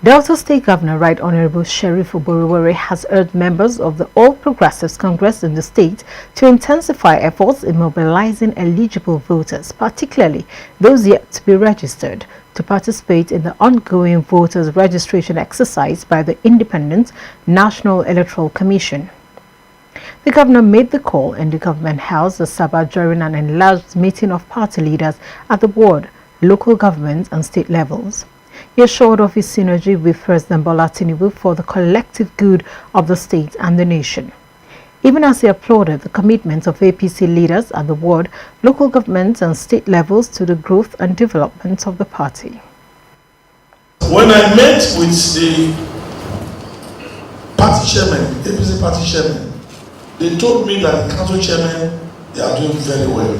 Delta State Governor Right Honorable Sheriff Oborevwori has urged members of the All Progressives Congress in the state to intensify efforts in mobilizing eligible voters, particularly those yet to be registered, to participate in the ongoing voters registration exercise by the Independent National Electoral Commission. The governor made the call in the government house, Asaba, during an enlarged meeting of party leaders at the ward, local government and state levels. He assured of his synergy with President Tinubu for the collective good of the state and the nation. Even as he applauded the commitment of APC leaders at the ward, local government and state levels to the growth and development of the party. When I met with the party chairman, APC party chairman, they told me that the council chairman, they are doing very well.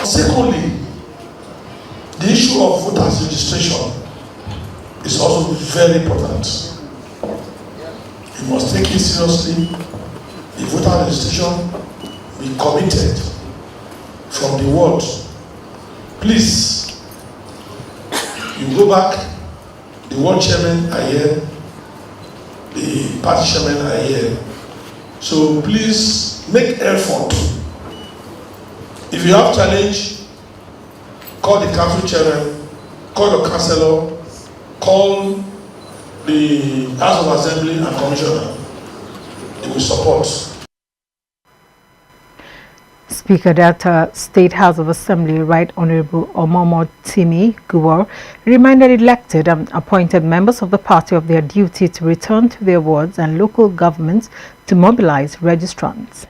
Secondly, the issue of voters registration is also very important. You must take it seriously. The voter registration be committed from the ward. Please, you go back, the ward chairman are here, the party chairman are here. So please make effort. If you have challenge, call the council chairman, call your councillor, call the House of Assembly and Commissioner. They will support. Speaker Delta State House of Assembly Right Honorable Emomotimi Guwor reminded elected and appointed members of the party of their duty to return to their wards and local governments to mobilize registrants.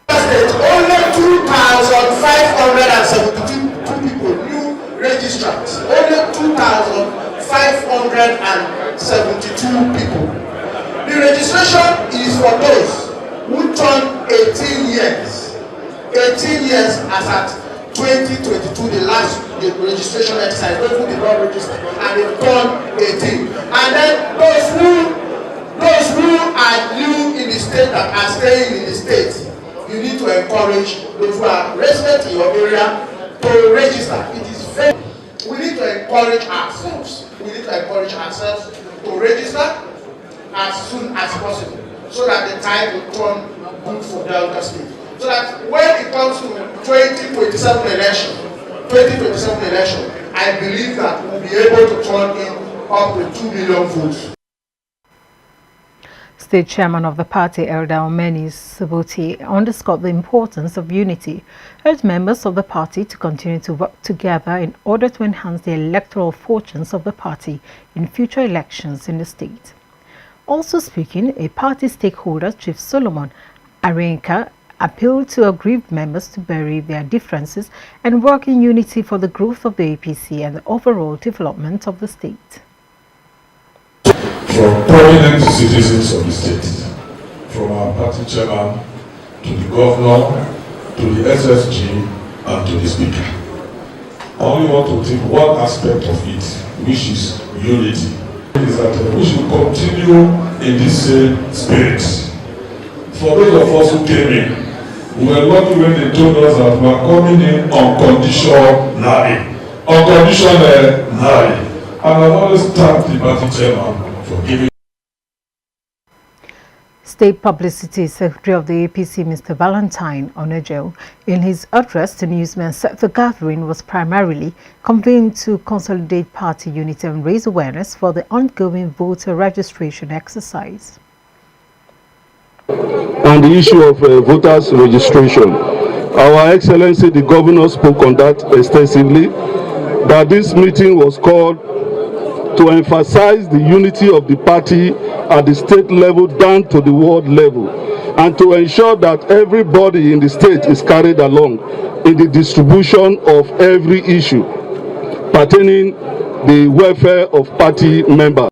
Only 2,572 people, new registrants. Only 2,572 people. The registration is for those who turn 18 years. 18 years as at 2022, the last registration exercise. Those who did not register and they turned 18. And then those who are new in the state that are staying in the state, you need to encourage those who are resident in your area to register. It is very. We need to encourage ourselves. We need to encourage ourselves to register as soon as possible, so that the time will turn good for Delta State. So that when it comes to 2027 election, I believe that we'll be able to turn in up to 2 million votes. State Chairman of the party, Elder Omeni Sobotie, underscored the importance of unity, urged members of the party to continue to work together in order to enhance the electoral fortunes of the party in future elections in the state. Also speaking, a party stakeholder, Chief Solomon Arenyeka, appealed to aggrieved members to bury their differences and work in unity for the growth of the APC and the overall development of the state. From prominent citizens of the state, from our party chairman to the governor, to the SSG, and to the speaker. I only want to take one aspect of it, which is unity. Is that we should continue in this same spirit. For those of us who came in, we were lucky when they told us that we are coming in unconditionally. And I've always thanked the party chairman for giving. State Publicity Secretary of the APC, Mr. Valentine Onejo, in his address to newsmen, said the gathering was primarily convened to consolidate party unity and raise awareness for the ongoing voter registration exercise. On the issue of voters registration, Our Excellency the Governor spoke on that extensively, that this meeting was called to emphasize the unity of the party at the state level down to the world level, and to ensure that everybody in the state is carried along in the distribution of every issue pertaining the welfare of party members.